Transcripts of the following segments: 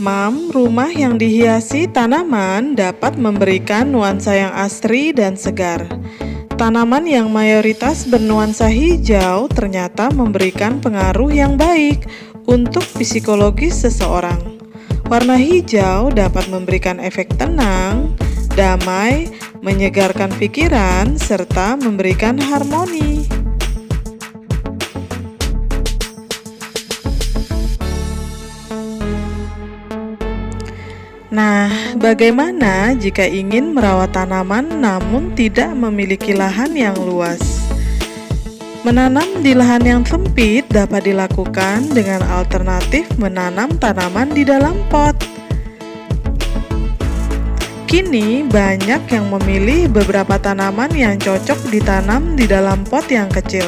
Rumah yang dihiasi tanaman dapat memberikan nuansa yang asri dan segar. Tanaman yang mayoritas bernuansa hijau ternyata memberikan pengaruh yang baik untuk psikologis seseorang. Warna hijau dapat memberikan efek tenang, damai, menyegarkan pikiran, serta memberikan harmoni. Nah, bagaimana jika ingin merawat tanaman namun tidak memiliki lahan yang luas? Menanam di lahan yang sempit dapat dilakukan dengan alternatif menanam tanaman di dalam pot. Kini banyak yang memilih beberapa tanaman yang cocok ditanam di dalam pot yang kecil,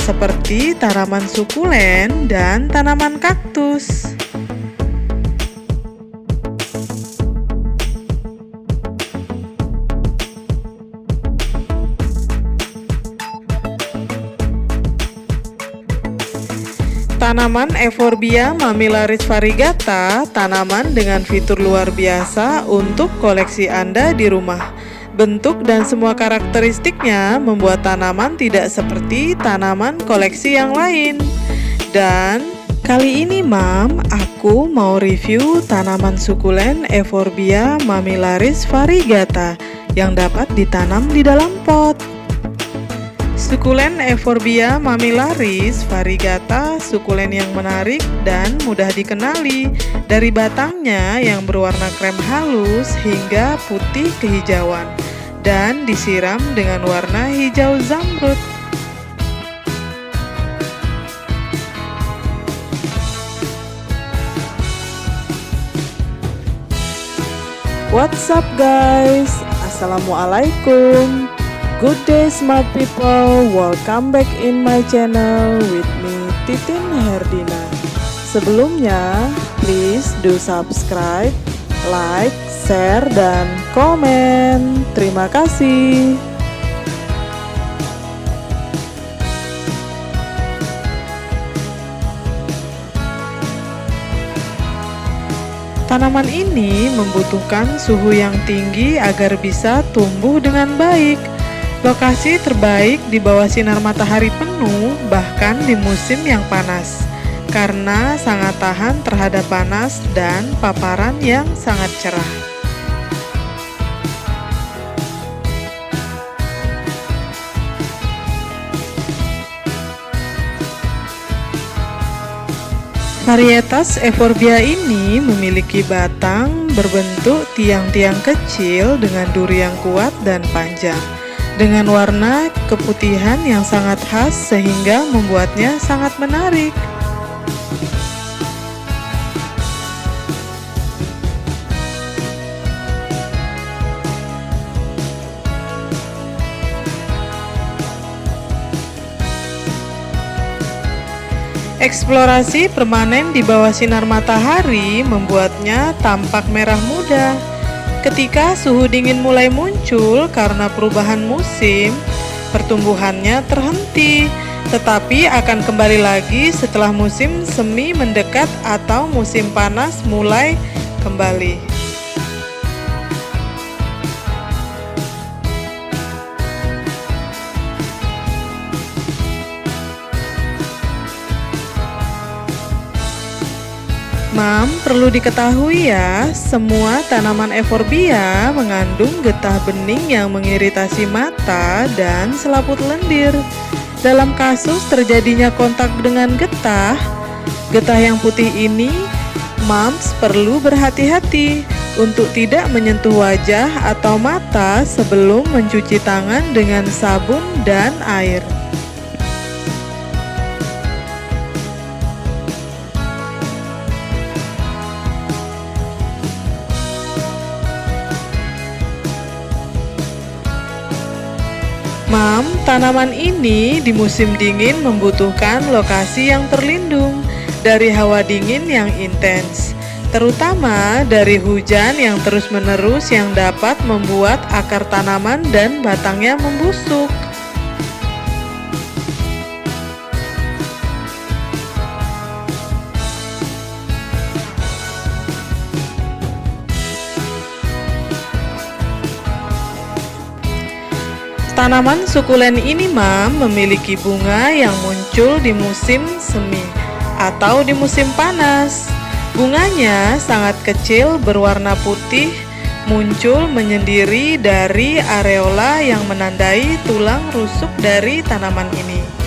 seperti tanaman sukulen dan tanaman kaktus. Tanaman Euphorbia mamillaris variegata, tanaman dengan fitur luar biasa untuk koleksi Anda di rumah. Bentuk dan semua karakteristiknya membuat tanaman tidak seperti tanaman koleksi yang lain. Dan kali ini aku mau review tanaman sukulen Euphorbia mamillaris variegata yang dapat ditanam di dalam pot. Sukulen Euphorbia mamillaris variegata, sukulen yang menarik dan mudah dikenali dari batangnya yang berwarna krem halus hingga putih kehijauan dan disiram dengan warna hijau zamrud. What's up guys? Assalamualaikum. Good day smart people, welcome back in my channel with me Titin Herdina. Sebelumnya, please do subscribe, like, share, dan komen. Terima kasih. Tanaman ini membutuhkan suhu yang tinggi agar bisa tumbuh dengan baik. Lokasi terbaik di bawah sinar matahari penuh, bahkan di musim yang panas, karena sangat tahan terhadap panas dan paparan yang sangat cerah. Varietas Euphorbia ini memiliki batang berbentuk tiang-tiang kecil dengan duri yang kuat dan panjang, dengan warna keputihan yang sangat khas sehingga membuatnya sangat menarik. Eksplorasi permanen di bawah sinar matahari membuatnya tampak merah muda. Ketika suhu dingin mulai muncul karena perubahan musim, pertumbuhannya terhenti, tetapi akan kembali lagi setelah musim semi mendekat atau musim panas mulai kembali. Perlu diketahui ya, semua tanaman Euphorbia mengandung getah bening yang mengiritasi mata dan selaput lendir. Dalam kasus terjadinya kontak dengan getah yang putih ini, perlu berhati-hati untuk tidak menyentuh wajah atau mata sebelum mencuci tangan dengan sabun dan air. Tanaman ini di musim dingin membutuhkan lokasi yang terlindung dari hawa dingin yang intens, terutama dari hujan yang terus-menerus yang dapat membuat akar tanaman dan batangnya membusuk. Tanaman sukulen ini, Mam, memiliki bunga yang muncul di musim semi atau di musim panas. Bunganya sangat kecil berwarna putih, muncul menyendiri dari areola yang menandai tulang rusuk dari tanaman ini.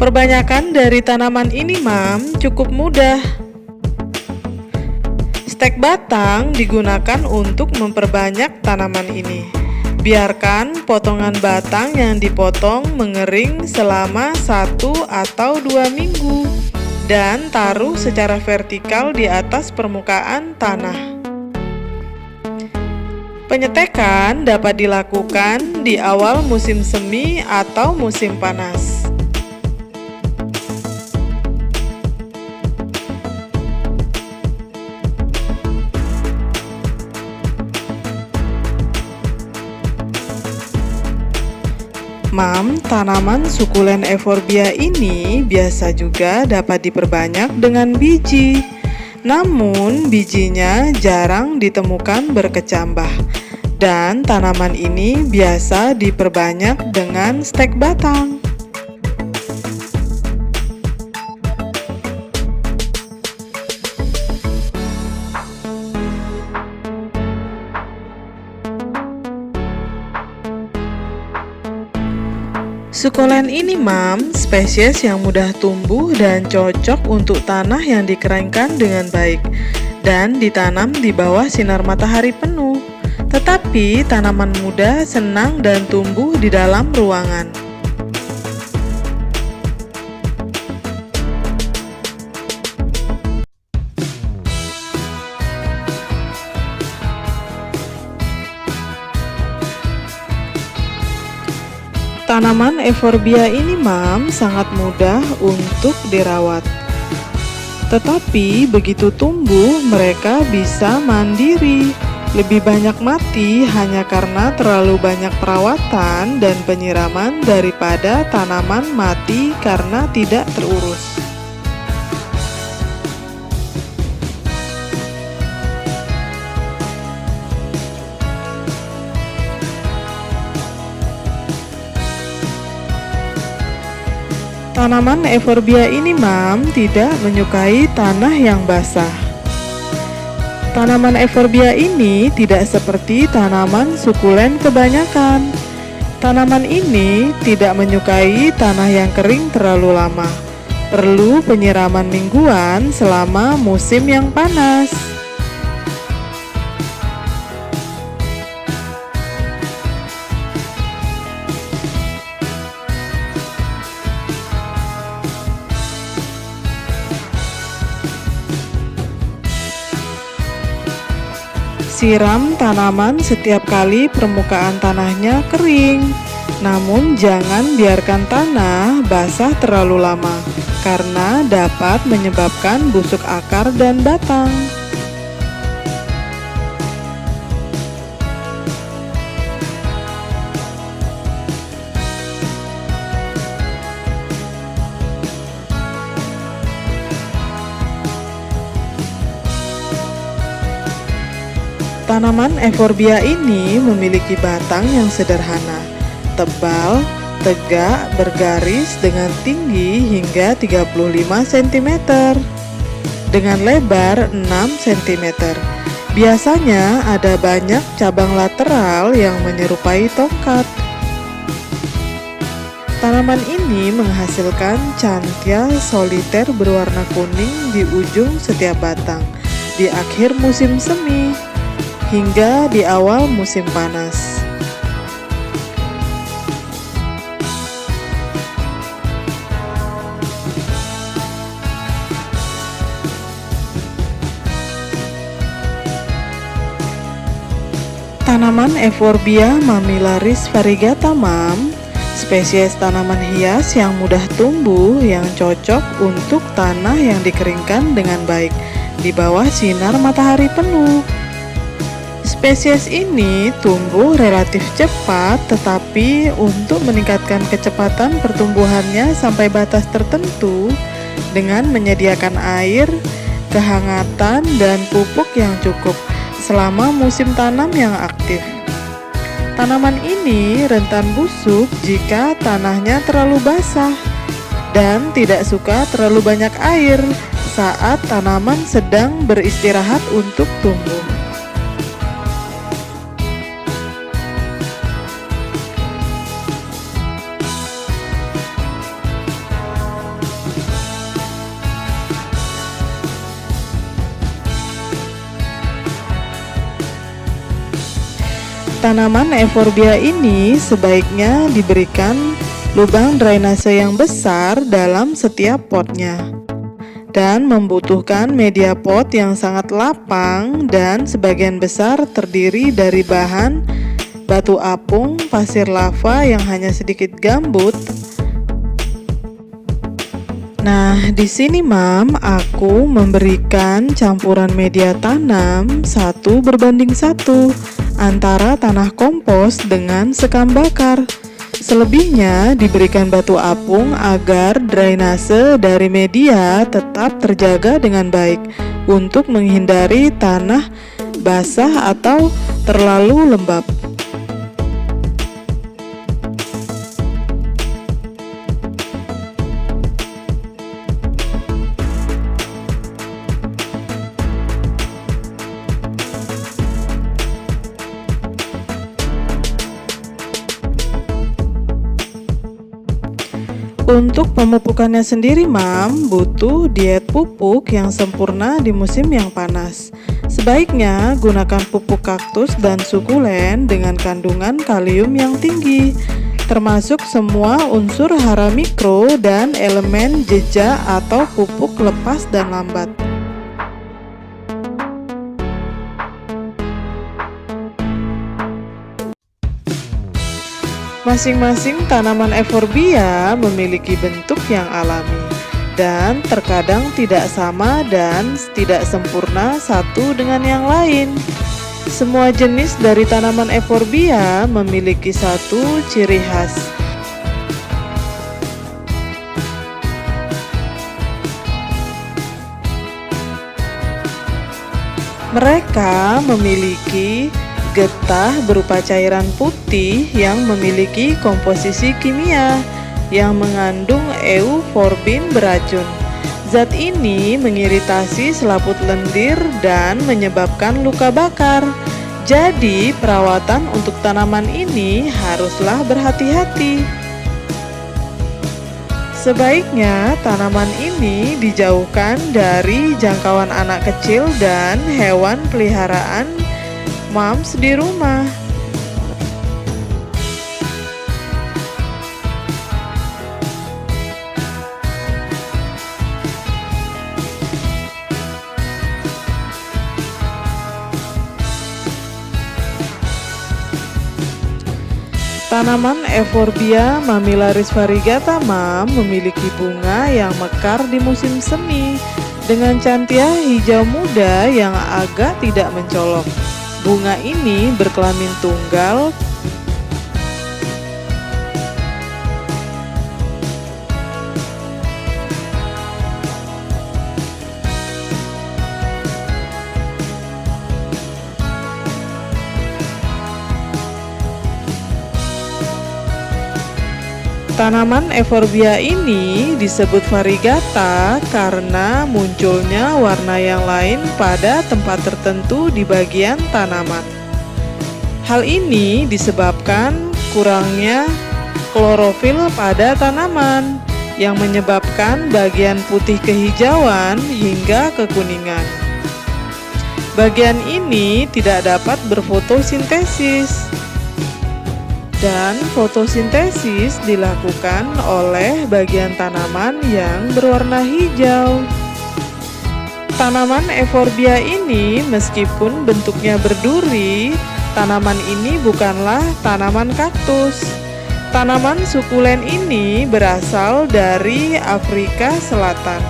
Perbanyakan dari tanaman ini, Mam, cukup mudah. Stek batang digunakan untuk memperbanyak tanaman ini. Biarkan potongan batang yang dipotong mengering selama 1 atau 2 minggu dan taruh secara vertikal di atas permukaan tanah. Penyetekan dapat dilakukan di awal musim semi atau musim panas. Mam, tanaman sukulen Euphorbia ini biasa juga dapat diperbanyak dengan biji. Namun, bijinya jarang ditemukan berkecambah. Dan tanaman ini biasa diperbanyak dengan stek batang. Sukulen ini, Mam, spesies yang mudah tumbuh dan cocok untuk tanah yang dikeringkan dengan baik dan ditanam di bawah sinar matahari penuh. Tetapi tanaman muda senang dan tumbuh di dalam ruangan. Tanaman Euphorbia ini, Mam, sangat mudah untuk dirawat. Tetapi begitu tumbuh, mereka bisa mandiri. Lebih banyak mati hanya karena terlalu banyak perawatan dan penyiraman daripada tanaman mati karena tidak terurus. Tanaman Euphorbia ini, Mam, tidak menyukai tanah yang basah. Tanaman Euphorbia ini tidak seperti tanaman sukulen kebanyakan. Tanaman ini tidak menyukai tanah yang kering terlalu lama. Perlu penyiraman mingguan selama musim yang panas. Siram tanaman setiap kali permukaan tanahnya kering. Namun jangan biarkan tanah basah terlalu lama, karena dapat menyebabkan busuk akar dan batang. Tanaman Euphorbia ini memiliki batang yang sederhana, tebal, tegak, bergaris dengan tinggi hingga 35 cm dengan lebar 6 cm. Biasanya ada banyak cabang lateral yang menyerupai tongkat. Tanaman ini menghasilkan cantia soliter berwarna kuning di ujung setiap batang di akhir musim semi hingga di awal musim panas. Tanaman Euphorbia mamillaris variegata, Mam, spesies tanaman hias yang mudah tumbuh yang cocok untuk tanah yang dikeringkan dengan baik di bawah sinar matahari penuh. Spesies ini tumbuh relatif cepat, tetapi untuk meningkatkan kecepatan pertumbuhannya sampai batas tertentu dengan menyediakan air, kehangatan, dan pupuk yang cukup selama musim tanam yang aktif. Tanaman ini rentan busuk jika tanahnya terlalu basah dan tidak suka terlalu banyak air saat tanaman sedang beristirahat untuk tumbuh. Tanaman euphorbia ini sebaiknya diberikan lubang drainase yang besar dalam setiap potnya dan membutuhkan media pot yang sangat lapang dan sebagian besar terdiri dari bahan batu apung, pasir lava yang hanya sedikit gambut. Nah, di sini Mam, aku memberikan campuran media tanam 1:1 antara tanah kompos dengan sekam bakar. Selebihnya diberikan batu apung agar drainase dari media tetap terjaga dengan baik untuk menghindari tanah basah atau terlalu lembab. Untuk pemupukannya sendiri Mam, butuh diet pupuk yang sempurna di musim yang panas. Sebaiknya gunakan pupuk kaktus dan sukulen dengan kandungan kalium yang tinggi, termasuk semua unsur hara mikro dan elemen jejak atau pupuk lepas dan lambat. Masing-masing tanaman euphorbia memiliki bentuk yang alami dan terkadang tidak sama dan tidak sempurna satu dengan yang lain. Semua jenis dari tanaman euphorbia memiliki satu ciri khas. Mereka memiliki getah berupa cairan putih yang memiliki komposisi kimia yang mengandung euforbin beracun. Zat ini mengiritasi selaput lendir dan menyebabkan luka bakar. Jadi, perawatan untuk tanaman ini haruslah berhati-hati. Sebaiknya tanaman ini dijauhkan dari jangkauan anak kecil dan hewan peliharaan Mams di rumah. Tanaman euphorbia mamillaris variegata Mam memiliki bunga yang mekar di musim semi dengan cantia hijau muda yang agak tidak mencolok. Bunga ini berkelamin tunggal, tanaman euphorbia ini disebut variegata karena munculnya warna yang lain pada tempat tertentu di bagian tanaman. Hal ini disebabkan kurangnya klorofil pada tanaman yang menyebabkan bagian putih kehijauan hingga kekuningan. Bagian ini tidak dapat berfotosintesis. Dan fotosintesis dilakukan oleh bagian tanaman yang berwarna hijau. Tanaman euphorbia ini meskipun bentuknya berduri, tanaman ini bukanlah tanaman kaktus. Tanaman sukulen ini berasal dari Afrika Selatan.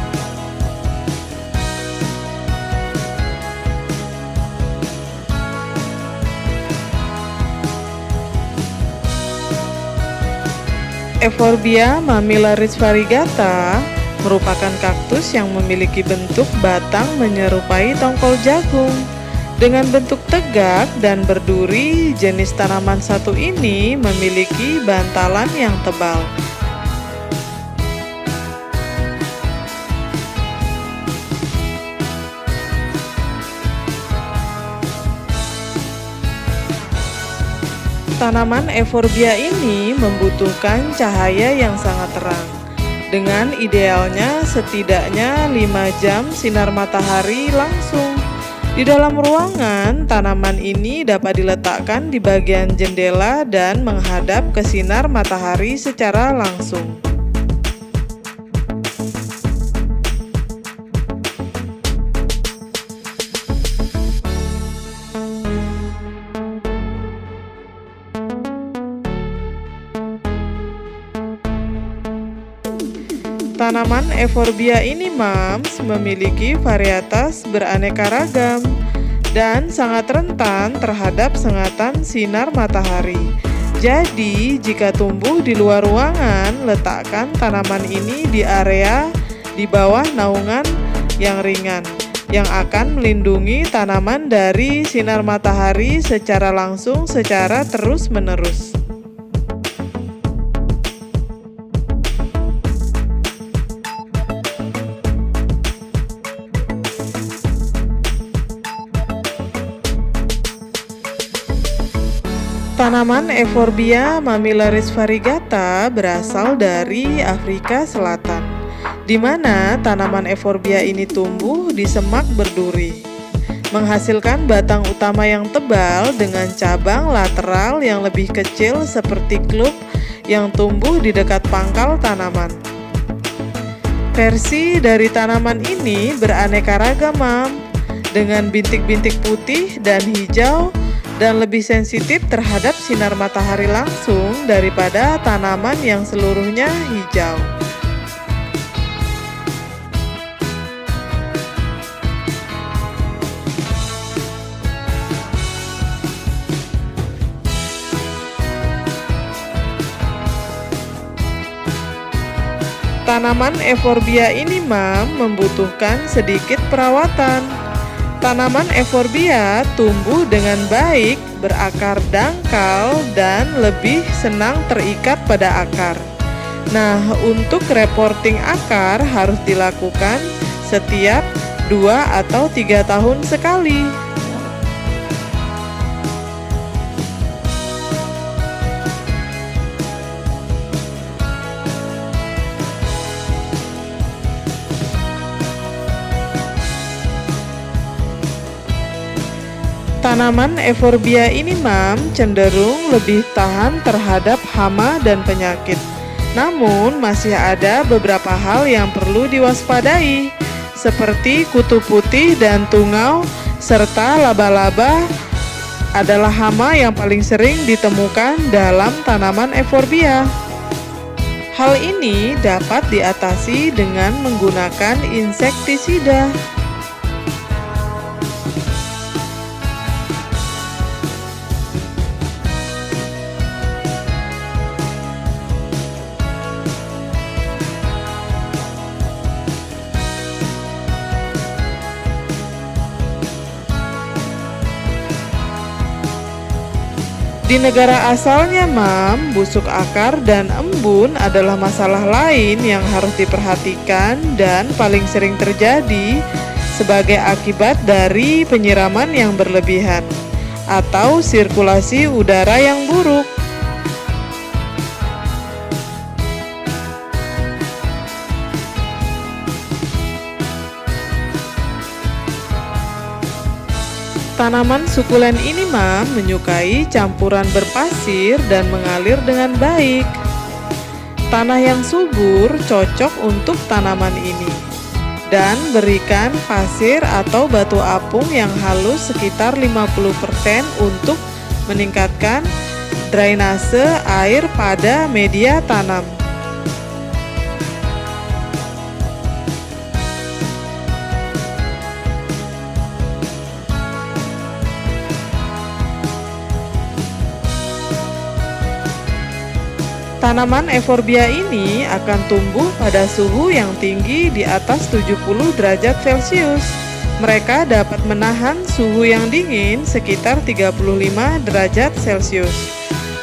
Euphorbia mamillaris variegata merupakan kaktus yang memiliki bentuk batang menyerupai tongkol jagung. Dengan bentuk tegak dan berduri, jenis tanaman satu ini memiliki bantalan yang tebal. Tanaman Euphorbia ini membutuhkan cahaya yang sangat terang. Dengan idealnya setidaknya 5 jam sinar matahari langsung. Di dalam ruangan, tanaman ini dapat diletakkan di bagian jendela dan menghadap ke sinar matahari secara langsung. Tanaman Euphorbia ini mams memiliki varietas beraneka ragam dan sangat rentan terhadap sengatan sinar matahari. Jadi, jika tumbuh di luar ruangan, letakkan tanaman ini di area di bawah naungan yang ringan yang akan melindungi tanaman dari sinar matahari secara langsung secara terus-menerus. Tanaman Euphorbia mamillaris variegata berasal dari Afrika Selatan, di mana tanaman Euphorbia ini tumbuh di semak berduri, menghasilkan batang utama yang tebal dengan cabang lateral yang lebih kecil seperti klub yang tumbuh di dekat pangkal tanaman. Versi dari tanaman ini beraneka ragam, dengan bintik-bintik putih dan hijau dan lebih sensitif terhadap sinar matahari langsung daripada tanaman yang seluruhnya hijau. Tanaman Euphorbia ini membutuhkan sedikit perawatan. Tanaman Euphorbia tumbuh dengan baik, berakar dangkal, dan lebih senang terikat pada akar. Nah, untuk reporting akar harus dilakukan setiap 2 atau 3 tahun sekali. Tanaman Euphorbia ini cenderung lebih tahan terhadap hama dan penyakit. Namun masih ada beberapa hal yang perlu diwaspadai, seperti kutu putih dan tungau serta laba-laba adalah hama yang paling sering ditemukan dalam tanaman Euphorbia. Hal ini dapat diatasi dengan menggunakan insektisida. Di negara asalnya, busuk akar dan embun adalah masalah lain yang harus diperhatikan dan paling sering terjadi sebagai akibat dari penyiraman yang berlebihan atau sirkulasi udara yang buruk. Tanaman sukulen ini menyukai campuran berpasir dan mengalir dengan baik. Tanah yang subur cocok untuk tanaman ini. Dan berikan pasir atau batu apung yang halus sekitar 50% untuk meningkatkan drainase air pada media tanam. Tanaman euphorbia ini akan tumbuh pada suhu yang tinggi di atas 70 derajat Celcius. Mereka dapat menahan suhu yang dingin sekitar 35 derajat Celcius.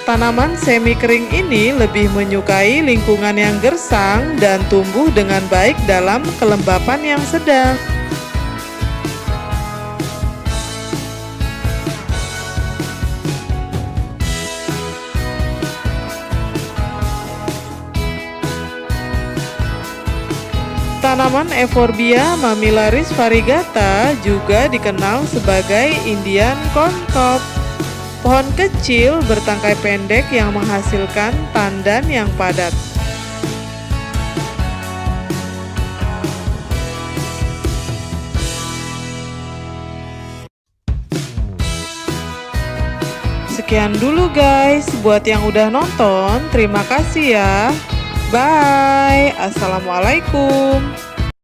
Tanaman semi kering ini lebih menyukai lingkungan yang gersang dan tumbuh dengan baik dalam kelembapan yang sedang. Tanaman euphorbia mamillaris variegata juga dikenal sebagai Indian corncob. Pohon kecil bertangkai pendek yang menghasilkan tandan yang padat. Sekian dulu guys, buat yang udah nonton, terima kasih ya. Bye, assalamualaikum.